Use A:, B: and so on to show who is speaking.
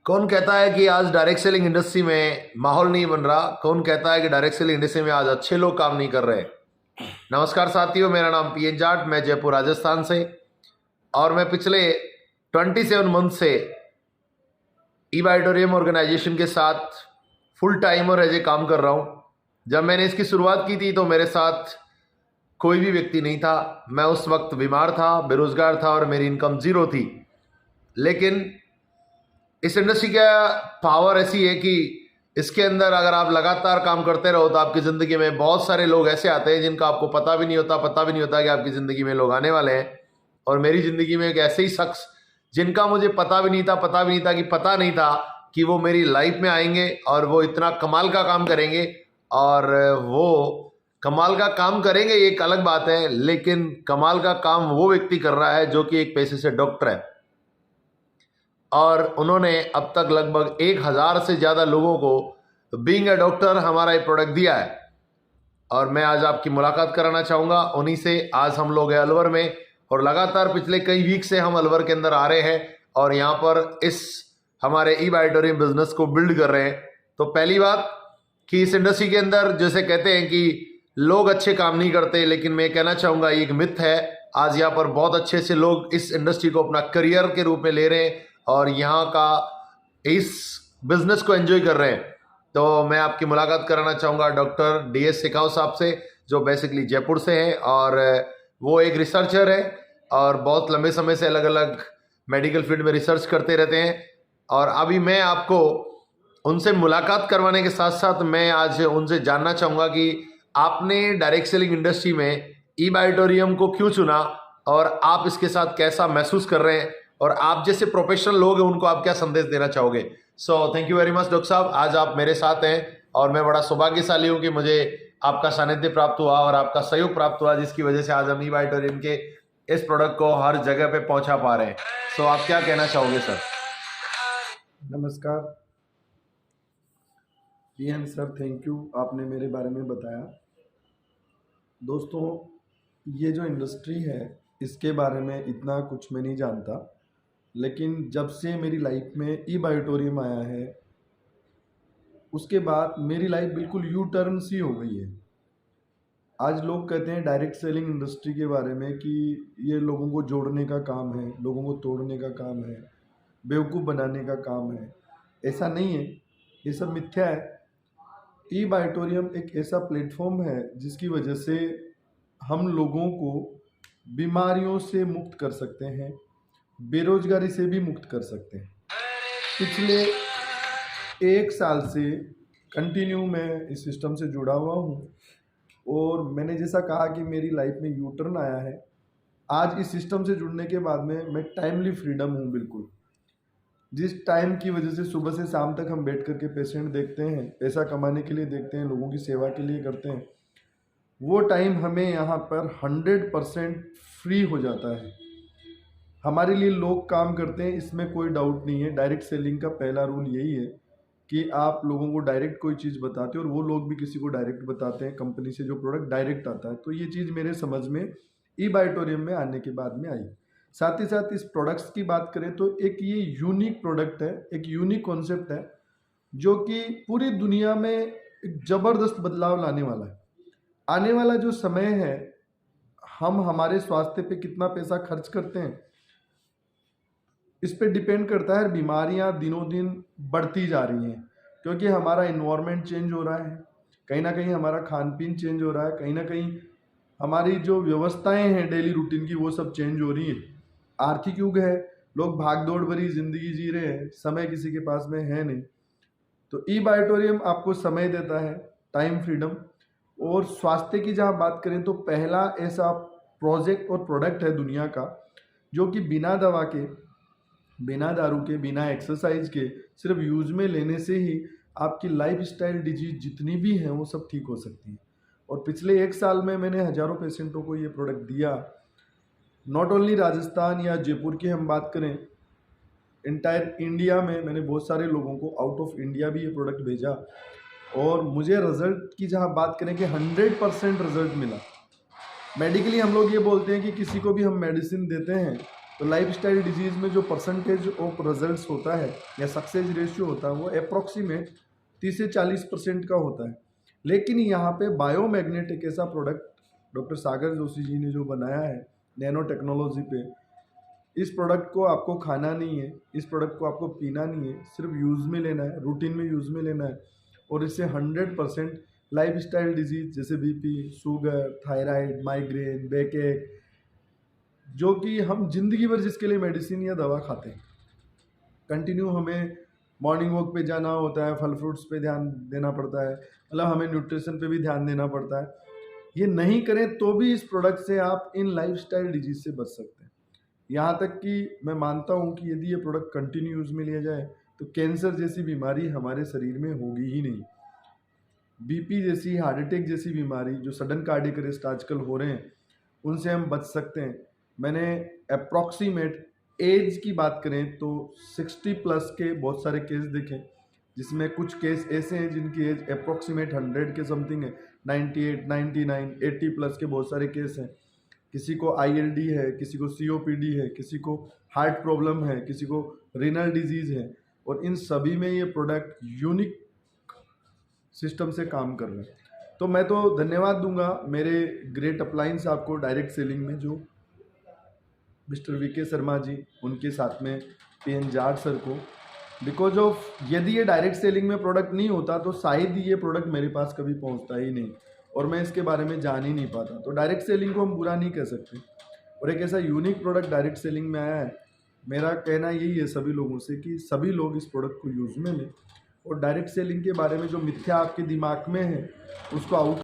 A: कौन कहता है कि आज डायरेक्ट सेलिंग इंडस्ट्री में माहौल नहीं बन रहा? कौन कहता है कि डायरेक्ट सेलिंग इंडस्ट्री में आज अच्छे लोग काम नहीं कर रहे? नमस्कार साथियों, मेरा नाम पीएन जाट, मैं जयपुर राजस्थान से, और मैं पिछले 27 मंथ से ई-बाइटोरियम ऑर्गेनाइजेशन के साथ फुल टाइम और एज ए काम कर रहा हूं। जब मैंने इसकी शुरुआत की थी तो मेरे साथ कोई भी व्यक्ति नहीं था। मैं उस वक्त बीमार था, बेरोजगार था और मेरी इनकम जीरो थी। लेकिन इस इंडस्ट्री का पावर ऐसी है कि इसके अंदर अगर आप लगातार काम करते रहो तो आपकी ज़िंदगी में बहुत सारे लोग ऐसे आते हैं जिनका आपको पता भी नहीं होता कि आपकी ज़िंदगी में लोग आने वाले हैं। और मेरी ज़िंदगी में एक ऐसे ही शख्स जिनका मुझे पता भी नहीं था कि वो मेरी लाइफ में आएंगे और वो इतना कमाल का काम करेंगे। और वो कमाल का काम करेंगे ये एक अलग बात है, लेकिन कमाल का काम वो व्यक्ति कर रहा है जो कि एक पेशे से डॉक्टर है, और उन्होंने अब तक लगभग 1000 से ज़्यादा लोगों को बीइंग अ डॉक्टर हमारा ये प्रोडक्ट दिया है। और मैं आज आपकी मुलाकात कराना चाहूँगा उन्हीं से। आज हम लोग हैं अलवर में और लगातार पिछले कई वीक से हम अलवर के अंदर आ रहे हैं और यहाँ पर इस हमारे ई-बाइटोरियम बिजनेस को बिल्ड कर रहे हैं। तो पहली बात कि इस इंडस्ट्री के अंदर जैसे कहते हैं कि लोग अच्छे काम नहीं करते, लेकिन मैं कहना चाहूँगा ये एक मिथ है। आज यहाँ पर बहुत अच्छे से लोग इस इंडस्ट्री को अपना करियर के रूप में ले रहे हैं और यहाँ का इस बिजनेस को एंजॉय कर रहे हैं। तो मैं आपकी मुलाकात कराना चाहूँगा डॉक्टर DS सिकाव साहब से, जो बेसिकली जयपुर से हैं और वो एक रिसर्चर है और बहुत लंबे समय से अलग अलग मेडिकल फील्ड में रिसर्च करते रहते हैं। और अभी मैं आपको उनसे मुलाकात करवाने के साथ साथ मैं आज उनसे जानना चाहूँगा कि आपने डायरेक्ट सेलिंग इंडस्ट्री में ई-बाइटोरियम को क्यों चुना और आप इसके साथ कैसा महसूस कर रहे हैं, और आप जैसे प्रोफेशनल लोग हैं उनको आप क्या संदेश देना चाहोगे। So thank you very much doctor साहब, आज आप मेरे साथ हैं और मैं बड़ा सौभाग्यशाली हूँ कि मुझे आपका सानिध्य प्राप्त हुआ और आपका सहयोग प्राप्त हुआ, जिसकी वजह से आज हम ई-बाइटोरियम के इस प्रोडक्ट को हर जगह पे पहुंचा पा रहे हैं। सो आप क्या कहना चाहोगे सर?
B: नमस्कार पीएन सर, थैंक यू, आपने मेरे बारे में बताया। दोस्तों, ये जो इंडस्ट्री है इसके बारे में इतना कुछ मैं नहीं जानता, लेकिन जब से मेरी लाइफ में ई-बाइटोरियम आया है उसके बाद मेरी लाइफ बिल्कुल यू टर्न सी हो गई है। आज लोग कहते हैं डायरेक्ट सेलिंग इंडस्ट्री के बारे में कि ये लोगों को जोड़ने का काम है, लोगों को तोड़ने का काम है, बेवकूफ़ बनाने का काम है। ऐसा नहीं है, ये सब मिथ्या है। ई-बाइटोरियम एक ऐसा प्लेटफॉर्म है जिसकी वजह से हम लोगों को बीमारियों से मुक्त कर सकते हैं, बेरोजगारी से भी मुक्त कर सकते हैं। पिछले 1 साल से कंटिन्यू मैं इस सिस्टम से जुड़ा हुआ हूँ और मैंने जैसा कहा कि मेरी लाइफ में यू टर्न आया है। आज इस सिस्टम से जुड़ने के बाद में मैं टाइमली फ्रीडम हूँ बिल्कुल। जिस टाइम की वजह से सुबह से शाम तक हम बैठ करके पेशेंट देखते हैं, पैसा कमाने के लिए देखते हैं, लोगों की सेवा के लिए करते हैं, वो टाइम हमें यहाँ पर 100% फ्री हो जाता है। हमारे लिए लोग काम करते हैं, इसमें कोई डाउट नहीं है। डायरेक्ट सेलिंग का पहला रूल यही है कि आप लोगों को डायरेक्ट कोई चीज़ बताते हो और वो लोग भी किसी को डायरेक्ट बताते हैं, कंपनी से जो प्रोडक्ट डायरेक्ट आता है। तो ये चीज़ मेरे समझ में ई-बाइटोरियम में आने के बाद में आई। साथ ही साथ इस प्रोडक्ट्स की बात करें तो एक ये यूनिक प्रोडक्ट है, एक यूनिक कॉन्सेप्ट है जो कि पूरी दुनिया में एक ज़बरदस्त बदलाव लाने वाला है। आने वाला जो समय है, हम हमारे स्वास्थ्य पे कितना पैसा खर्च करते हैं इस पे डिपेंड करता है। बीमारियां दिनों दिन बढ़ती जा रही हैं क्योंकि हमारा इन्वायरमेंट चेंज हो रहा है, कहीं ना कहीं हमारा खान पीन चेंज हो रहा है, कहीं ना कहीं हमारी जो व्यवस्थाएं हैं डेली रूटीन की वो सब चेंज हो रही है। आर्थिक युग है, लोग भाग दौड़ भरी जिंदगी जी रहे हैं, समय किसी के पास में है नहीं। तो ई-बाइटोरियम आपको समय देता है, टाइम फ्रीडम। और स्वास्थ्य की जहाँ बात करें तो पहला ऐसा प्रोजेक्ट और प्रोडक्ट है दुनिया का जो कि बिना दवा के, बिना दारू के, बिना एक्सरसाइज के, सिर्फ यूज में लेने से ही आपकी लाइफ स्टाइल डिजीज जितनी भी हैं वो सब ठीक हो सकती हैं। और पिछले 1 साल में मैंने हज़ारों पेशेंटों को ये प्रोडक्ट दिया। नॉट ओनली राजस्थान या जयपुर की हम बात करें, इंटायर इंडिया में मैंने बहुत सारे लोगों को आउट ऑफ इंडिया भी ये प्रोडक्ट भेजा और मुझे रिज़ल्ट की जहाँ बात करें कि 100% रिज़ल्ट मिला। मेडिकली हम लोग ये बोलते हैं कि किसी को भी हम मेडिसिन देते हैं तो लाइफस्टाइल डिजीज़ में जो परसेंटेज ऑफ रिजल्ट्स होता है या सक्सेस रेशियो होता है वो अप्रॉक्सीमेट 30 से 40% का होता है। लेकिन यहाँ पे बायोमैग्नेट एक ऐसा प्रोडक्ट डॉक्टर सागर जोशी जी ने जो बनाया है नैनो टेक्नोलॉजी पे, इस प्रोडक्ट को आपको खाना नहीं है, इस प्रोडक्ट को आपको पीना नहीं है, सिर्फ यूज़ में लेना है, रूटीन में यूज़ में लेना है और इससे 100% लाइफस्टाइल डिजीज़ जैसे बीपी, शुगर, थायराइड, माइग्रेन, बैकएक, जो कि हम जिंदगी भर जिसके लिए मेडिसिन या दवा खाते हैं, कंटिन्यू हमें मॉर्निंग वॉक पे जाना होता है, फल फ्रूट्स पे ध्यान देना पड़ता है, मतलब हमें न्यूट्रिशन पे भी ध्यान देना पड़ता है। ये नहीं करें तो भी इस प्रोडक्ट से आप इन लाइफस्टाइल डिजीज से बच सकते हैं। यहाँ तक कि मैं मानता हूँ कि यदि ये प्रोडक्ट कंटिन्यू यूज़ में लिया जाए तो कैंसर जैसी बीमारी हमारे शरीर में होगी ही नहीं। बीपी जैसी, हार्ट अटैक जैसी बीमारी जो सडन कार्डियक अरेस्ट आजकल हो रहे हैं, उनसे हम बच सकते हैं। मैंने अप्रॉक्सीमेट एज की बात करें तो 60 प्लस के बहुत सारे केस देखे, जिसमें कुछ केस ऐसे हैं जिनकी एज अप्रॉक्सीमेट 100 के समथिंग है, 98, 99, 80 प्लस के बहुत सारे केस हैं। किसी को ILD है, किसी को COPD है, किसी को हार्ट प्रॉब्लम है, किसी को रीनल डिजीज़ है, और इन सभी में ये प्रोडक्ट यूनिक सिस्टम से काम कर रहे हैं। तो मैं तो धन्यवाद दूंगा मेरे ग्रेट अप्लायंस आपको डायरेक्ट सेलिंग में, जो मिस्टर VK शर्मा जी, उनके साथ में PN जाट सर को, बिकॉज ऑफ यदि ये डायरेक्ट सेलिंग में प्रोडक्ट नहीं होता तो शायद ये प्रोडक्ट मेरे पास कभी पहुंचता ही नहीं और मैं इसके बारे में जान ही नहीं पाता। तो डायरेक्ट सेलिंग को हम बुरा नहीं कह सकते, और एक ऐसा यूनिक प्रोडक्ट डायरेक्ट सेलिंग में आया है। मेरा कहना यही है सभी लोगों से कि सभी लोग इस प्रोडक्ट को यूज़ में लें और डायरेक्ट सेलिंग के बारे में जो मिथ्या आपके दिमाग में है उसको आउट